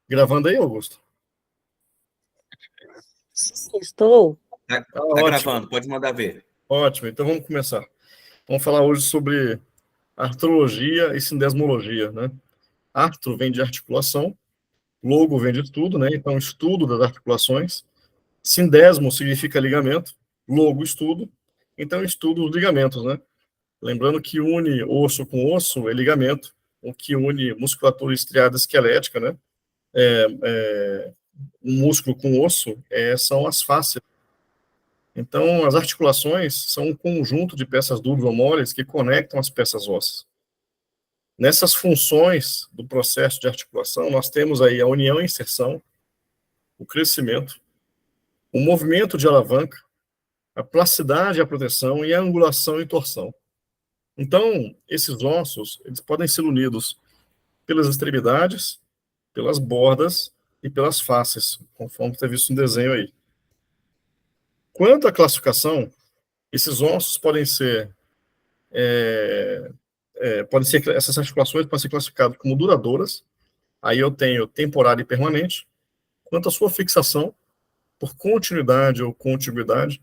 Gravando aí, Augusto? Estou. Tá Ótimo, gravando, pode mandar ver. ótimo. Então vamos começar. Vamos falar hoje sobre artrologia e sindesmologia, né? Artro vem de articulação, logo vem de estudo, né? Então, estudo das articulações. Sindesmo significa ligamento, logo estudo. Então, estudo os ligamentos, né? Lembrando que une osso com osso é ligamento, o que une musculatura estriada esquelética, né? Um músculo com osso são as fáscias. Então, as articulações são um conjunto de peças duras ou moles que conectam as peças ósseas. Nessas funções do processo de articulação, nós temos aí a união e inserção, o crescimento, o movimento de alavanca, a plasticidade e a proteção e a angulação e torção. Então, esses ossos, eles podem ser unidos pelas extremidades, pelas bordas e pelas faces, conforme está visto no desenho aí. Quanto à classificação, esses ossos podem ser essas articulações podem ser classificadas como duradouras, aí eu tenho temporária e permanente, quanto à sua fixação, por continuidade ou contiguidade,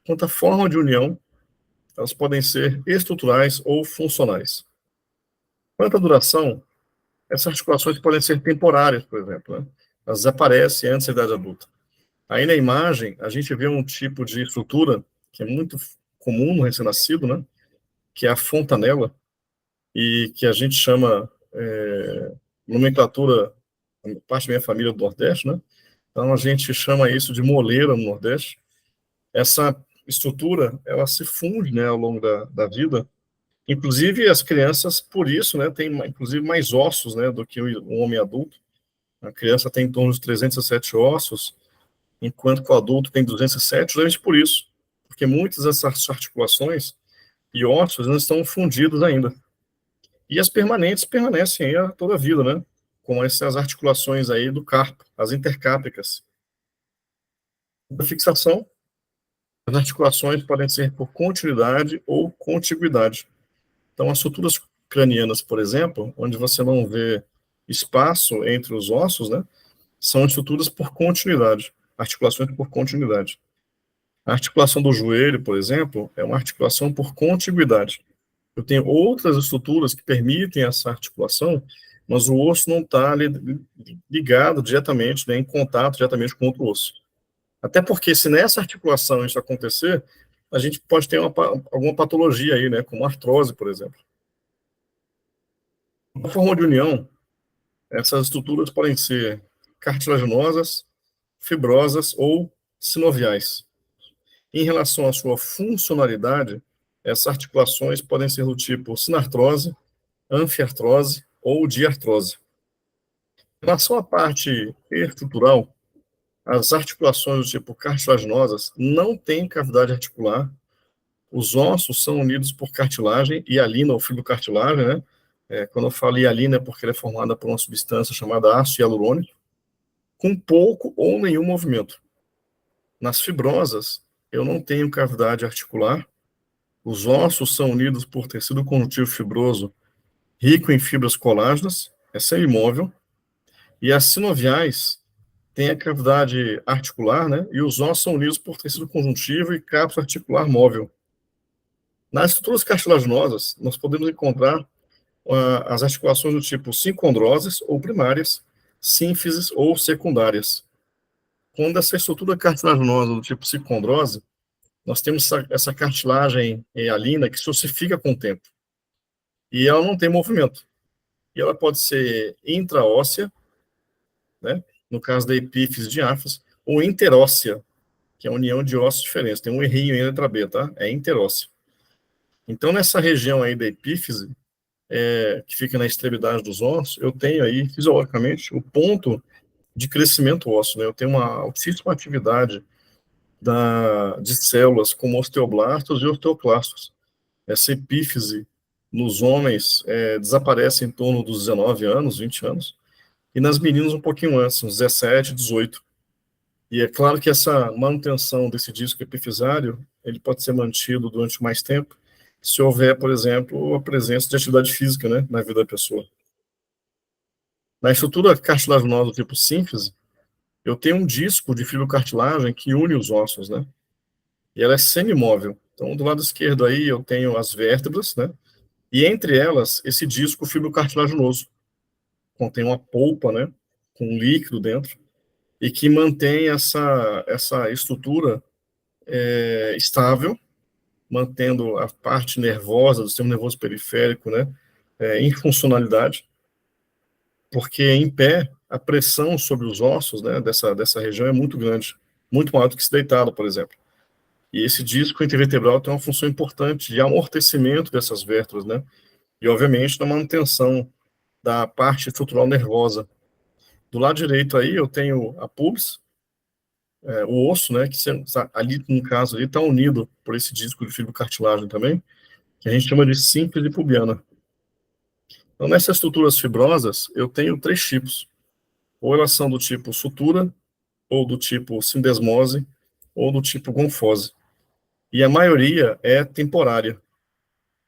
quanto à forma de união, elas podem ser estruturais ou funcionais. Quanto à duração, essas articulações podem ser temporárias, por exemplo, né? Elas desaparecem antes da idade adulta. Aí na imagem, a gente vê um tipo de estrutura que é muito comum no recém-nascido, né? Que é a fontanela, e que a gente chama, nomenclatura, parte da minha família do Nordeste, né? Então a gente chama isso de moleira no Nordeste. Essa estrutura, ela se funde, né, ao longo da vida. Inclusive as crianças, por isso, né, têm inclusive mais ossos, né, do que o homem adulto. A criança tem em torno de 307 ossos, enquanto que o adulto tem 207, justamente por isso, porque muitas dessas articulações e ossos não estão fundidos ainda. E as permanentes permanecem aí a toda a vida, né? Com essas articulações aí do carpo, as intercápicas. A fixação, as articulações podem ser por continuidade ou contiguidade. Então, as estruturas cranianas, por exemplo, onde você não vê espaço entre os ossos, né? São estruturas por continuidade, articulações por continuidade. A articulação do joelho, por exemplo, é uma articulação por contiguidade. Eu tenho outras estruturas que permitem essa articulação, mas o osso não está ligado diretamente, né, em contato diretamente com outro osso. Até porque, se nessa articulação isso acontecer, a gente pode ter alguma patologia aí, né, como artrose, por exemplo. Na forma de união, essas estruturas podem ser cartilaginosas, fibrosas ou sinoviais. Em relação à sua funcionalidade, essas articulações podem ser do tipo sinartrose, anfiartrose ou diartrose. Em relação à parte estrutural, as articulações do tipo cartilaginosas não têm cavidade articular, os ossos são unidos por cartilagem, hialina ou fibrocartilagem, né? Quando eu falo hialina é porque ela é formada por uma substância chamada ácido hialurônico, com pouco ou nenhum movimento. Nas fibrosas, eu não tenho cavidade articular, os ossos são unidos por tecido conjuntivo fibroso rico em fibras colágenas, é semi-imóvel, e as sinoviais têm a cavidade articular, né, e os ossos são unidos por tecido conjuntivo e cápsula articular móvel. Nas estruturas cartilaginosas, nós podemos encontrar as articulações do tipo sincondroses ou primárias, sínfises ou secundárias. Quando essa estrutura cartilaginosa do tipo sincondrose, nós temos essa cartilagem hialina que se ossifica com o tempo. E ela não tem movimento. E ela pode ser intraóssea, né, no caso da epífise diáfise, ou interóssea, que é a união de ossos diferentes. Tem um errinho em letra B, tá? É interóssea. Então, nessa região aí da epífise, que fica na extremidade dos ossos, eu tenho aí, fisiologicamente, o ponto de crescimento ósseo, né? Eu tenho uma altíssima atividade de células como osteoblastos e osteoclastos. Essa epífise nos homens desaparece em torno dos 19 anos, 20 anos, e nas meninas um pouquinho antes, uns 17, 18. E é claro que essa manutenção desse disco epifisário, ele pode ser mantido durante mais tempo, se houver, por exemplo, a presença de atividade física, né, na vida da pessoa. Na estrutura cartilaginosa do tipo sínfise, eu tenho um disco de fibrocartilagem que une os ossos, né? E ela é semimóvel. Então, do lado esquerdo aí, eu tenho as vértebras, né? E entre elas, esse disco fibrocartilaginoso. Contém uma polpa, né? Com um líquido dentro. E que mantém essa estrutura estável, mantendo a parte nervosa do sistema nervoso periférico, né? Em funcionalidade. Porque em pé, a pressão sobre os ossos, né? Dessa região é muito grande. Muito maior do que se deitado, por exemplo. E esse disco intervertebral tem uma função importante de amortecimento dessas vértebras, né? E, obviamente, na manutenção da parte estrutural nervosa. Do lado direito aí, eu tenho a pubis, o osso, né? Que ali, no caso, ali está unido por esse disco de fibrocartilagem também, que a gente chama de sínfise pubiana. Então, nessas estruturas fibrosas, eu tenho 3 tipos. Ou elas são do tipo sutura, ou do tipo sindesmose, ou do tipo gonfose. E a maioria é temporária.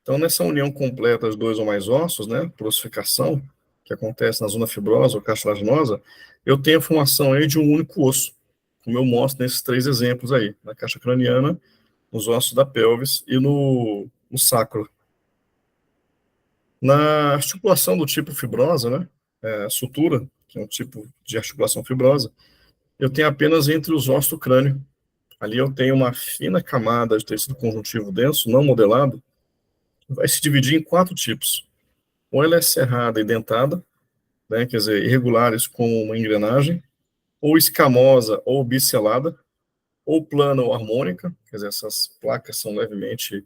Então, nessa união completa de 2 ou mais ossos, né, por ossificação, que acontece na zona fibrosa ou cartilaginosa, eu tenho a formação aí de um único osso, como eu mostro nesses 3 exemplos aí, na caixa craniana, nos ossos da pelvis e no sacro. Na articulação do tipo fibrosa, né, sutura, que é um tipo de articulação fibrosa, eu tenho apenas entre os ossos do crânio. Ali eu tenho uma fina camada de tecido conjuntivo denso, não modelado, vai se dividir em 4 tipos. Ou ela é cerrada e dentada, né, quer dizer, irregulares como uma engrenagem, ou escamosa ou biselada, ou plana ou harmônica, quer dizer, essas placas são levemente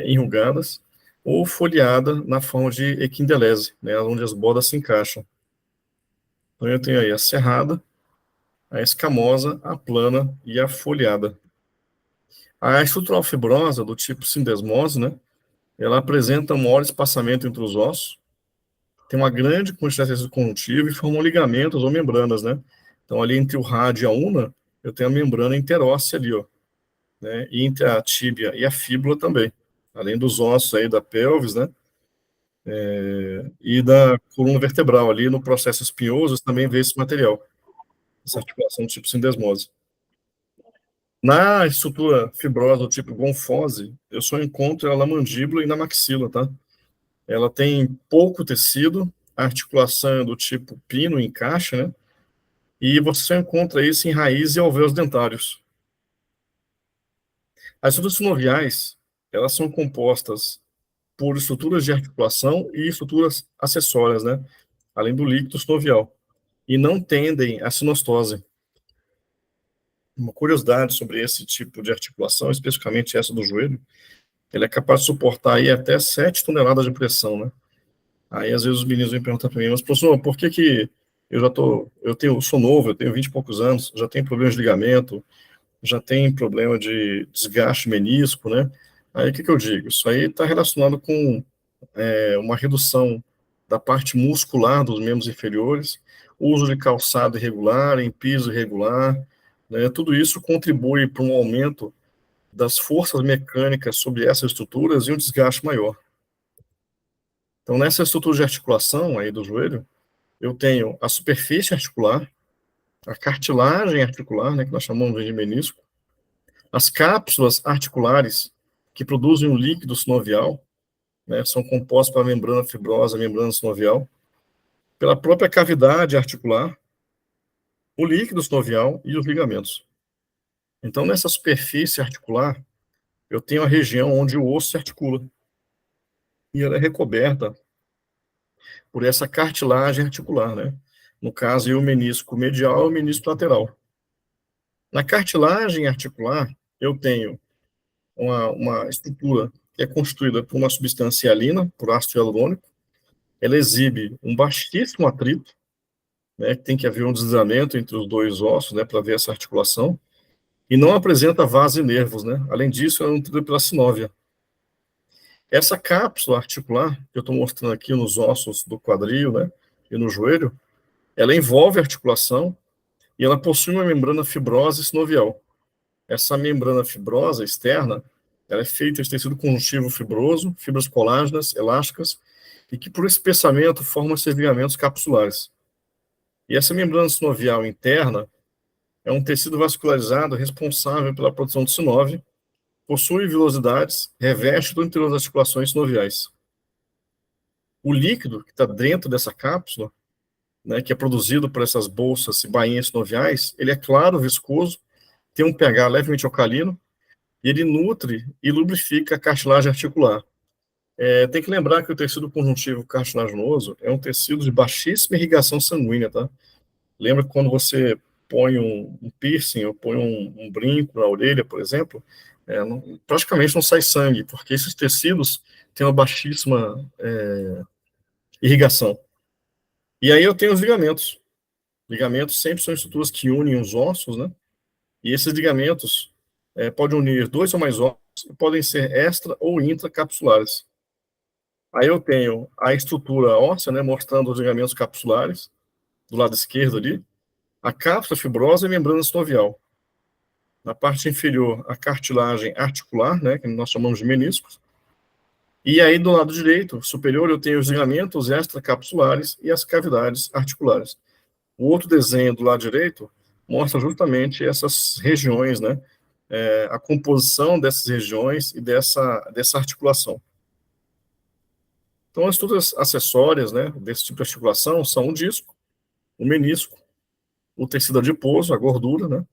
enrugadas, ou foliada na forma de equindelese, né, onde as bordas se encaixam. Então eu tenho aí a cerrada, a escamosa, a plana e a foliada. A estrutural fibrosa, do tipo sindesmose, né, ela apresenta um maior espaçamento entre os ossos, tem uma grande quantidade de tecido conjuntivo e formam ligamentos ou membranas, né? Então, ali entre o rádio e a una, eu tenho a membrana interóssea ali, ó, né? E entre a tíbia e a fíbula também. Além dos ossos aí da pelvis, né? E da coluna vertebral ali no processo espinhoso também vê esse material, essa articulação do tipo sindesmose. Na estrutura fibrosa do tipo gonfose, eu só encontro ela na mandíbula e na maxila, tá? Ela tem pouco tecido, a articulação é do tipo pino, encaixa, né? E você só encontra isso em raiz e alvéolos dentários. As estruturas sinoviais, elas são compostas por estruturas de articulação e estruturas acessórias, né? Além do líquido sinovial. E não tendem à sinostose. Uma curiosidade sobre esse tipo de articulação, especificamente essa do joelho, ele é capaz de suportar aí até 7 toneladas de pressão, né? Aí, às vezes, os meninos vêm perguntar para mim, mas, professor, por que que sou novo, eu tenho 20 e poucos anos, já tenho problemas de ligamento, já tem problema de desgaste menisco, né? Aí, o que que eu digo? Isso aí está relacionado com uma redução da parte muscular dos membros inferiores, uso de calçado irregular, em piso irregular, né? Tudo isso contribui para um aumento das forças mecânicas sobre essas estruturas e um desgaste maior. Então, nessa estrutura de articulação aí do joelho, eu tenho a superfície articular, a cartilagem articular, né, que nós chamamos de menisco, as cápsulas articulares, que produzem um líquido sinovial, né, são compostas pela membrana fibrosa, membrana sinovial, pela própria cavidade articular, o líquido sinovial e os ligamentos. Então, nessa superfície articular, eu tenho a região onde o osso se articula. E ela é recoberta por essa cartilagem articular, né? No caso, o menisco medial e o menisco lateral. Na cartilagem articular, eu tenho uma estrutura que é constituída por uma substância hialina, por ácido hialurônico. Ela exibe um baixíssimo atrito, né, que tem que haver um deslizamento entre os 2 ossos, né, para ver essa articulação, e não apresenta vasos e nervos, né. Além disso, ela é nutrida pela sinóvia. Essa cápsula articular, que eu estou mostrando aqui nos ossos do quadril, né, e no joelho, ela envolve a articulação e ela possui uma membrana fibrosa e sinovial. Essa membrana fibrosa externa, ela é feita de tecido conjuntivo fibroso, fibras colágenas, elásticas, e que por espessamento formam esses ligamentos capsulares. E essa membrana sinovial interna é um tecido vascularizado responsável pela produção de sinove, possui vilosidades, reveste do interior das articulações sinoviais. O líquido que está dentro dessa cápsula, né, que é produzido por essas bolsas e bainhas sinoviais, ele é claro, viscoso, tem um pH levemente alcalino, e ele nutre e lubrifica a cartilagem articular. Tem que lembrar que o tecido conjuntivo cartilaginoso é um tecido de baixíssima irrigação sanguínea, tá? Lembra que quando você põe um piercing ou põe um brinco na orelha, por exemplo, praticamente não sai sangue, porque esses tecidos têm uma baixíssima irrigação. E aí eu tenho os ligamentos. Ligamentos sempre são estruturas que unem os ossos, né? E esses ligamentos podem unir dois ou mais ossos e podem ser extra ou intracapsulares. Aí eu tenho a estrutura óssea, né, mostrando os ligamentos capsulares, do lado esquerdo ali, a cápsula fibrosa e a membrana sinovial. Na parte inferior, a cartilagem articular, né, que nós chamamos de meniscos. E aí, do lado direito, superior, eu tenho os ligamentos extracapsulares e as cavidades articulares. O outro desenho do lado direito mostra justamente essas regiões, né, a composição dessas regiões e dessa articulação. Então, as estruturas acessórias, né, desse tipo de articulação são o disco, o menisco, o tecido adiposo, a gordura, né,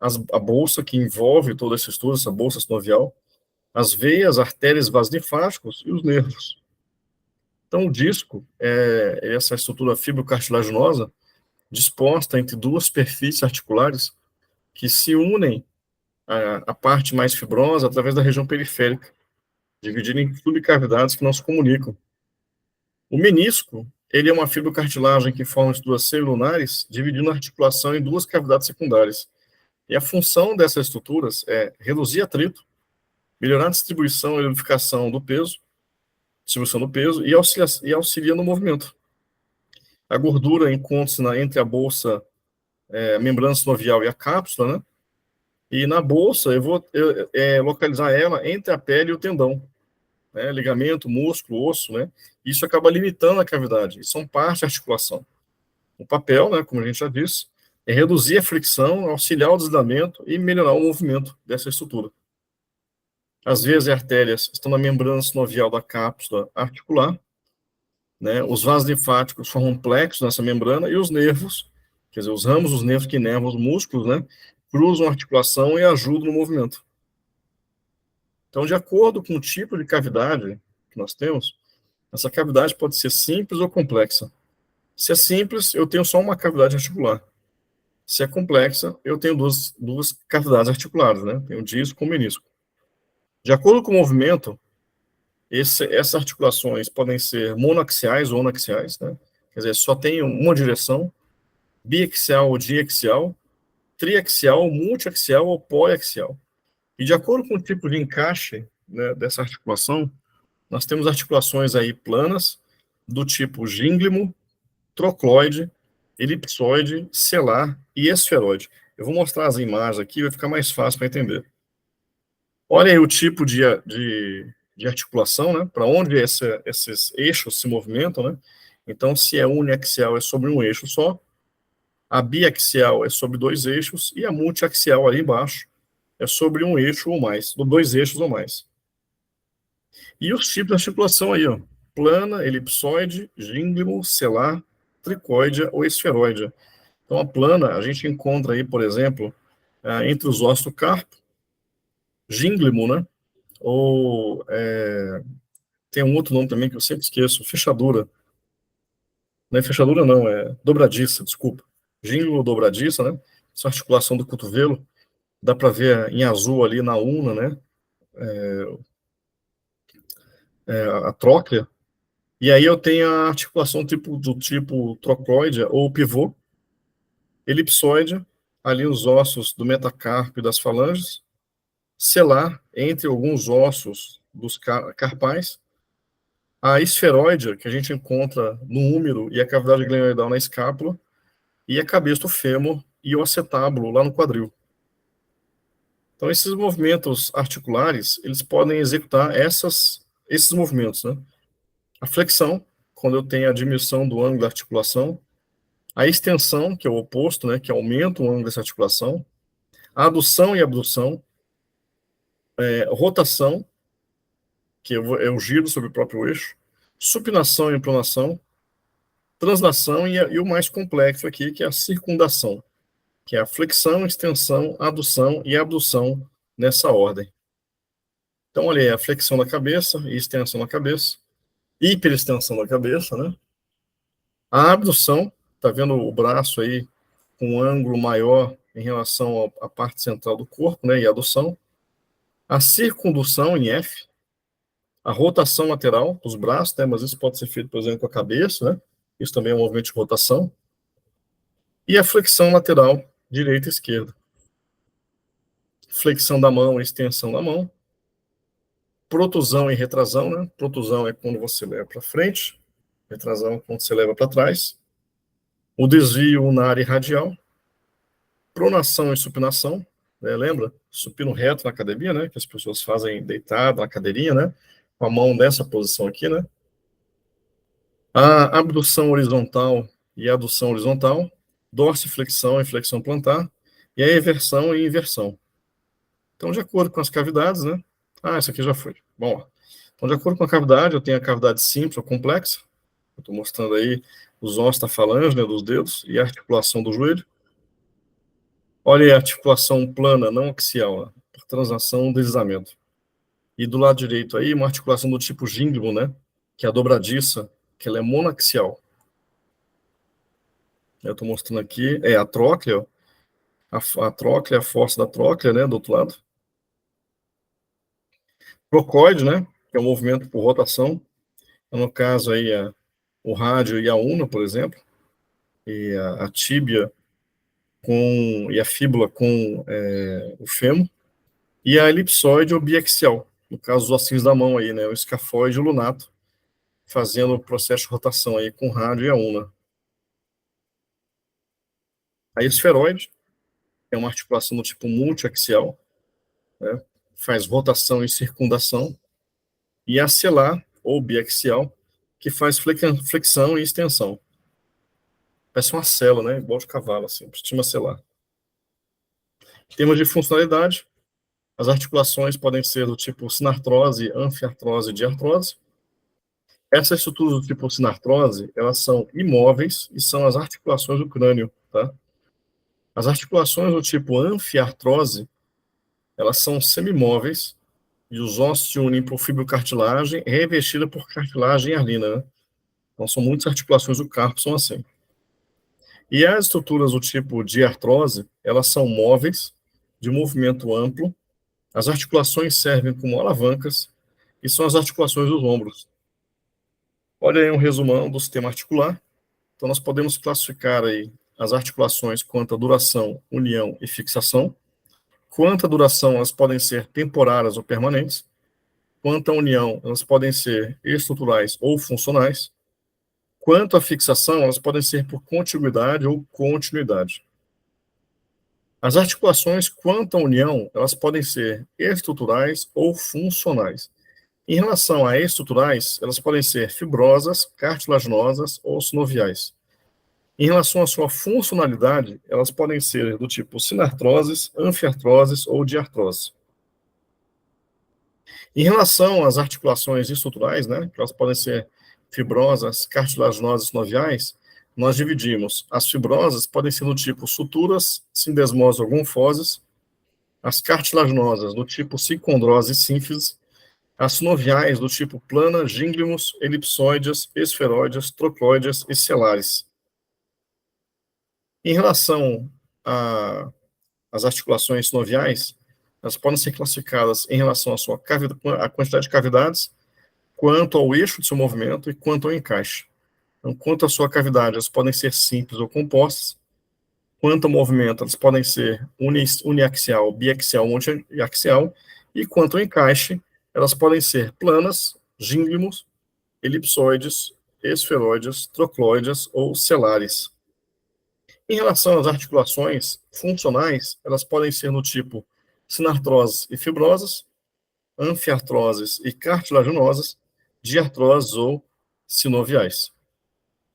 a bolsa que envolve toda essa estrutura, essa bolsa sinovial, as veias, artérias, vasos linfáticos e os nervos. Então, o disco é essa estrutura fibrocartilaginosa disposta entre duas superfícies articulares que se unem à parte mais fibrosa através da região periférica, dividida em subcavidades que não se comunicam. O menisco, ele é uma fibrocartilagem que forma estruturas celulares, dividindo a articulação em duas cavidades secundárias. E a função dessas estruturas é reduzir atrito, melhorar a distribuição e lubrificação do peso, distribuição do peso e auxilia no movimento. A gordura encontra-se entre a bolsa, a membrana sinovial e a cápsula, né? E na bolsa eu vou localizar ela entre a pele e o tendão, né? Ligamento, músculo, osso, né? Isso acaba limitando a cavidade. Isso são parte da articulação. O papel, né, como a gente já disse, é reduzir a fricção, auxiliar o deslizamento e melhorar o movimento dessa estrutura. As veias e artérias estão na membrana sinovial da cápsula articular, né? Os vasos linfáticos formam plexos nessa membrana e os nervos, quer dizer, os ramos dos nervos que inervam os músculos, né, cruzam a articulação e ajudam no movimento. Então, de acordo com o tipo de cavidade que nós temos, essa cavidade pode ser simples ou complexa. Se é simples, eu tenho só uma cavidade articular. Se é complexa, eu tenho duas cavidades articulares, né? Tenho disco com menisco. De acordo com o movimento, essas articulações podem ser monoaxiais ou anaxiais, né? Quer dizer, só tem uma direção, biaxial ou diaxial, triaxial, multiaxial ou poliaxial. E de acordo com o tipo de encaixe, né, dessa articulação, nós temos articulações aí planas, do tipo gínglimo, trocloide, elipsoide, selar e esferoide. Eu vou mostrar as imagens aqui, vai ficar mais fácil para entender. Olha aí o tipo de articulação, né? Para onde esses eixos se movimentam, né? Então, se é uniaxial, é sobre um eixo só. A biaxial é sobre dois eixos. E a multiaxial, ali embaixo, é sobre um eixo ou mais, dois eixos ou mais. E os tipos de articulação aí, ó. Plana, elipsoide, gínglimo, selar, tricóidea ou esferoide. Então, a plana, a gente encontra aí, por exemplo, entre os ossos do carpo, gínglimo, né? Ou tem um outro nome também que eu sempre esqueço, fechadura. Não é fechadura, não, é dobradiça, desculpa. Gíngulo dobradiça, né? Essa articulação do cotovelo, dá para ver em azul ali na una, né? A tróclea. E aí eu tenho a articulação do tipo trocloide ou pivô, elipsoide, ali os ossos do metacarpo e das falanges, selar entre alguns ossos dos carpais, a esferoide, que a gente encontra no úmero e a cavidade glenoidal na escápula, e a cabeça do fêmur e o acetábulo lá no quadril. Então, esses movimentos articulares, eles podem executar esses movimentos, né? A flexão, quando eu tenho a diminuição do ângulo da articulação, A extensão, que é o oposto, né, que aumenta o ângulo dessa articulação. A adução e abdução. Rotação, que é o giro sobre o próprio eixo. Supinação e impronação. Translação e o mais complexo aqui, que é a circundação, que é a flexão, extensão, adução e abdução nessa ordem. Então, olha aí, a flexão da cabeça e extensão da cabeça, hiperextensão da cabeça, né? A abdução, tá vendo o braço aí com um ângulo maior em relação à parte central do corpo, né? E a adução. A circundução em F, a rotação lateral dos braços, né? Mas isso pode ser feito, por exemplo, com a cabeça, né? Isso também é um movimento de rotação. E a flexão lateral, direita e esquerda. Flexão da mão e extensão da mão. Protusão e retrasão, né? Protusão é quando você leva para frente, retrasão é quando você leva para trás. O desvio na área radial. Pronação e supinação, né? Lembra? Supino reto na academia, né? Que as pessoas fazem deitado na cadeirinha, né? Com a mão nessa posição aqui, né? A abdução horizontal e a adução horizontal. Dorsiflexão e flexão plantar. E a eversão e inversão. Então, de acordo com as cavidades, né? Ah, essa aqui já foi. Bom, ó. Então, de acordo com a cavidade, eu tenho a cavidade simples ou complexa. Eu estou mostrando aí os ossos da falange, né, dos dedos, e a articulação do joelho. Olha aí a articulação plana, não axial, né, por transação, deslizamento. E do lado direito aí, uma articulação do tipo gínglio, né? Que é a dobradiça, que ela é monaxial. Eu estou mostrando aqui, a tróclea, ó. A tróclea, a força da tróclea, né, do outro lado. Trocoide, né? Que é o movimento por rotação. No caso aí, o rádio e a una, por exemplo, e a tíbia e a fíbula com o fêmur, e a elipsoide ou biaxial, no caso os ossinhos da mão aí, né, o escafoide e o lunato, fazendo o processo de rotação aí com o rádio e a una. A esferoide é uma articulação do tipo multiaxial, né, faz rotação e circundação, e a acelar ou biaxial, que faz flexão e extensão. Parece uma cela, né, igual de cavalo, assim, estima acelar. Em termos de funcionalidade, as articulações podem ser do tipo sinartrose, anfiartrose e diartrose. Essas estruturas do tipo sinartrose, elas são imóveis e são as articulações do crânio, tá? As articulações do tipo anfiartrose, elas são semimóveis e os ossos se unem por fibrocartilagem revestida por cartilagem e arlina, né? Então, são muitas articulações do carpo são assim. E as estruturas do tipo diartrose, elas são móveis, de movimento amplo. As articulações servem como alavancas e são as articulações dos ombros. Olha aí um resumão do sistema articular. Então, nós podemos classificar aí as articulações quanto à duração, união e fixação. Quanto à duração, elas podem ser temporárias ou permanentes. Quanto à união, elas podem ser estruturais ou funcionais. Quanto à fixação, elas podem ser por contiguidade ou continuidade. As articulações, quanto à união, elas podem ser estruturais ou funcionais. Em relação a estruturais, elas podem ser fibrosas, cartilaginosas ou sinoviais. Em relação à sua funcionalidade, elas podem ser do tipo sinartroses, anfiartroses ou diartrose. Em relação às articulações estruturais, né, que elas podem ser fibrosas, cartilaginosas, sinoviais, nós dividimos. As fibrosas podem ser do tipo suturas, sindesmose ou gonfoses, as cartilaginosas do tipo sicondrose e sínfise, as sinoviais do tipo plana, gínglios, elipsoides, esferoides, trocloides e celares. Em relação às articulações sinoviais, elas podem ser classificadas em relação à sua a quantidade de cavidades, quanto ao eixo de seu movimento e quanto ao encaixe. Então, quanto à sua cavidade, elas podem ser simples ou compostas. Quanto ao movimento, elas podem ser uniaxial, biaxial, multiaxial. E quanto ao encaixe, elas podem ser planas, gínglios, elipsoides, esferoides, trocloides ou celares. Em relação às articulações funcionais, elas podem ser no tipo sinartroses e fibrosas, anfiartroses e cartilaginosas, diartroses ou sinoviais.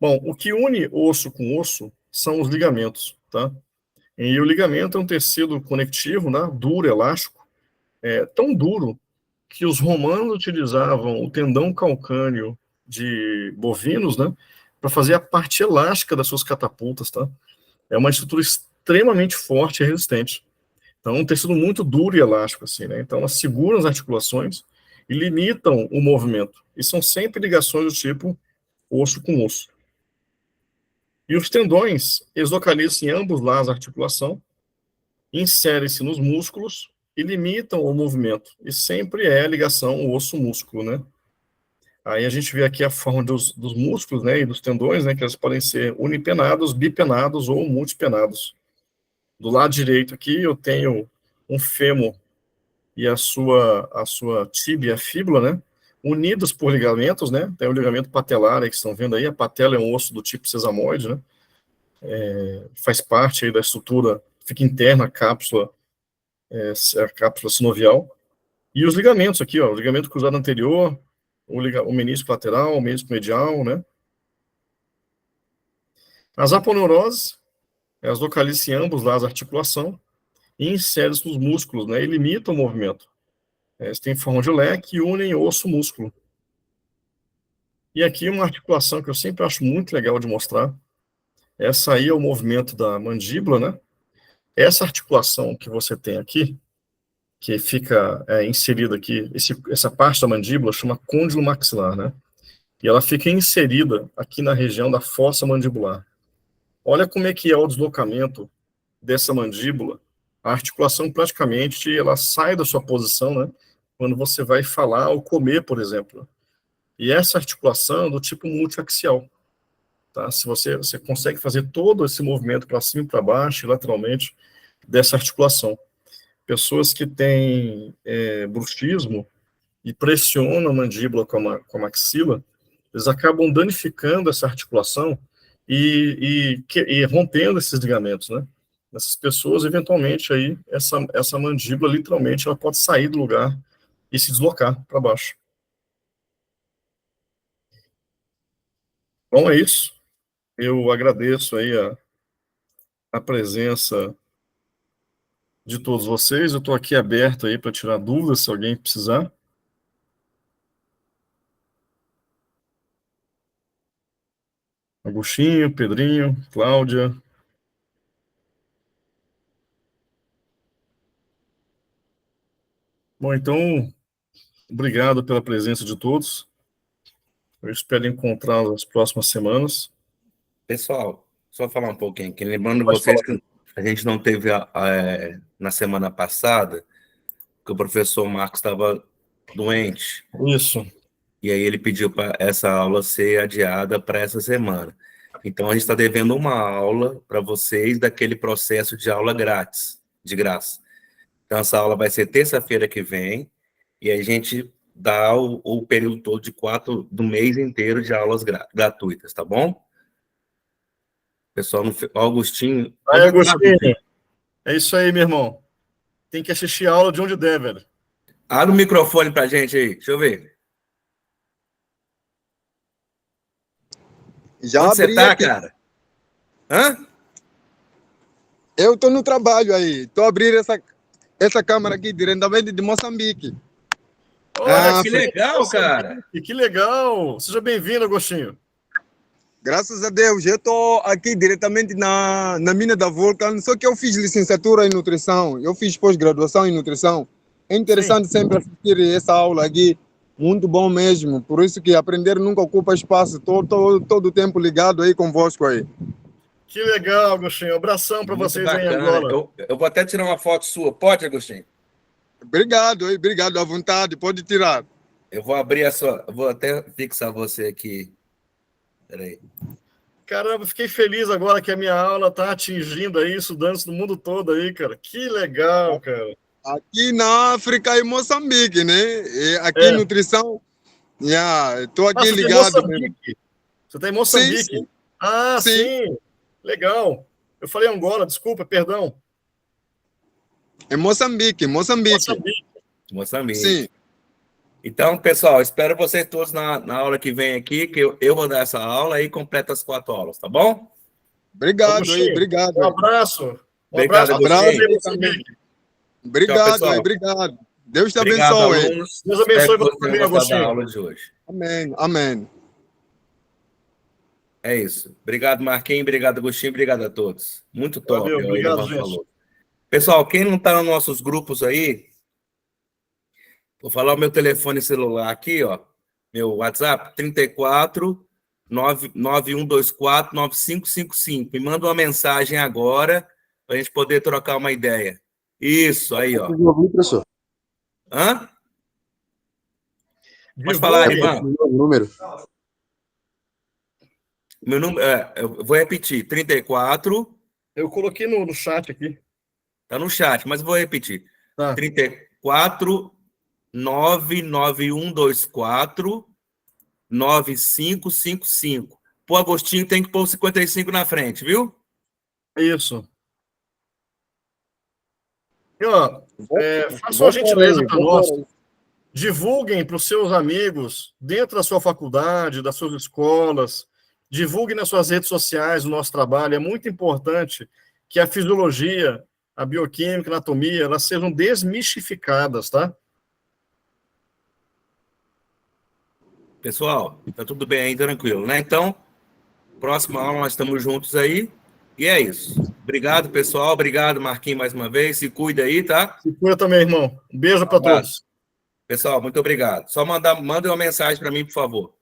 Bom, o que une osso com osso são os ligamentos, tá? E o ligamento é um tecido conectivo, né, duro, elástico, tão duro que os romanos utilizavam o tendão calcâneo de bovinos, né, para fazer a parte elástica das suas catapultas, tá? É uma estrutura extremamente forte e resistente. Então, é um tecido muito duro e elástico, assim, né? Então, elas seguram as articulações e limitam o movimento. E são sempre ligações do tipo osso com osso. E os tendões, eles localizam em ambos lados da articulação, inserem-se nos músculos e limitam o movimento. E sempre é ligação osso-músculo, né? Aí a gente vê aqui a forma dos músculos, né, e dos tendões, né, que eles podem ser unipenados, bipenados ou multipenados. Do lado direito aqui eu tenho um fêmur e a sua tíbia, a fíbula, né, unidos por ligamentos, né, tem o ligamento patelar aí que estão vendo aí, a patela é um osso do tipo sesamoide, né, faz parte aí da estrutura, fica interna a cápsula sinovial, e os ligamentos aqui, ó, o ligamento cruzado anterior, o menisco lateral, o menisco medial, né. As aponeuroses, elas localizam em ambos lados da articulação e inserem-se nos músculos, né, e limitam o movimento. Eles têm forma de leque e unem osso-músculo. E aqui uma articulação que eu sempre acho muito legal de mostrar, essa aí é o movimento da mandíbula, né? Essa articulação que você tem aqui, que fica inserida aqui, essa parte da mandíbula chama côndilo maxilar, né? E ela fica inserida aqui na região da fossa mandibular. Olha como é que é o deslocamento dessa mandíbula. A articulação praticamente ela sai da sua posição, né? Quando você vai falar ou comer, por exemplo. E essa articulação é do tipo multiaxial. Tá? Se você consegue fazer todo esse movimento para cima e para baixo, lateralmente, dessa articulação. Pessoas que têm bruxismo e pressionam a mandíbula com a maxila, eles acabam danificando essa articulação e rompendo esses ligamentos, né? Essas pessoas, eventualmente, aí, essa mandíbula, literalmente, ela pode sair do lugar e se deslocar para baixo. Bom, é isso. Eu agradeço aí a presença de todos vocês. Eu estou aqui aberto aí para tirar dúvidas, se alguém precisar. Agostinho, Pedrinho, Cláudia. Bom, então, obrigado pela presença de todos. Eu espero encontrá-los nas próximas semanas. Pessoal, só falar um pouquinho aqui, lembrando Pode vocês falar. que a gente não teve na semana passada, que o professor Marcos estava doente, Isso. e aí ele pediu para essa aula ser adiada para essa semana. Então, a gente está devendo uma aula para vocês daquele processo de aula grátis, de graça. Então, essa aula vai ser terça-feira que vem, e aí a gente dá o período todo do mês inteiro de aulas gratuitas, tá bom? Pessoal, Augustinho, Aí, pode falar, Agostinho, Agostinho. é isso aí, meu irmão. Tem que assistir a aula de onde der, velho. Abre o microfone pra gente aí, deixa eu ver. Já Onde você abri tá, aqui. cara? Hã? Eu estou no trabalho aí. Estou abrindo essa câmera aqui diretamente de Moçambique. Olha, Que legal, cara. que legal. Seja bem-vindo, Agostinho. Graças a Deus, eu estou aqui diretamente na mina da Vulcan, só que eu fiz licenciatura em nutrição, eu fiz pós-graduação em nutrição. É interessante sempre assistir essa aula aqui, muito bom mesmo, por isso que aprender nunca ocupa espaço, estou todo o tempo ligado aí convosco aí. Que legal, Agostinho. Abração para Muito vocês aí em bacana. Angola. Eu vou até tirar uma foto sua. Pode, Agostinho? Obrigado à vontade, pode tirar. Eu vou abrir a sua... Vou até fixar você aqui. Peraí. Caramba, fiquei feliz agora que a minha aula está atingindo aí estudantes do mundo todo aí, cara. Que legal, cara. Aqui na África e Moçambique, né? E aqui nutrição, estou aqui você ligado. Tá em Moçambique? Você está em Moçambique? Sim. Ah, sim. Legal. Eu falei Angola, desculpa, perdão. É Moçambique. Moçambique. Sim. Então, pessoal, espero vocês todos na aula que vem aqui, que eu vou dar essa aula e completa as 4 aulas, tá bom? Obrigado aí, Agostinho, obrigado. um abraço. Um Obrigado, abraço. Agostinho. Prazer também. Obrigado Tchau, pessoal. aí, obrigado. Deus te Obrigado, abençoe. alunos. Deus abençoe Espero que você vocês tenham também, gostado da Agostinho. aula de hoje. Amém, amém. É isso. Obrigado, Marquinhos. Obrigado, Agostinho. Obrigado a todos. Muito top. Valeu, O obrigado, Ivan gente. falou. Pessoal, quem não está nos nossos grupos aí, vou falar o meu telefone celular aqui, ó. Meu WhatsApp, 34 9124 9555. Me manda uma mensagem agora para a gente poder trocar uma ideia. Isso, aí, ó. Professor. Hã? Pode falar, Ivan. Número. Meu número, eu vou repetir, 34, Eu coloquei no chat aqui. tá no chat, mas eu vou repetir. Tá. 34 99124 9555. Pô, Agostinho tem que pôr o 55 na frente, viu? Isso. E, ó, façam uma gentileza para nós. Divulguem para os seus amigos, dentro da sua faculdade, das suas escolas. Divulguem nas suas redes sociais o nosso trabalho. É muito importante que a fisiologia, a bioquímica, a anatomia, elas sejam desmistificadas, tá? Pessoal, tá tudo bem aí, tranquilo, né? Então, próxima aula nós estamos juntos aí. E é isso. Obrigado, pessoal. Obrigado, Marquinhos, mais uma vez. Se cuida aí, tá? Se cuida também, irmão. Um beijo para todos. Pessoal, muito obrigado. Só mandem uma mensagem para mim, por favor.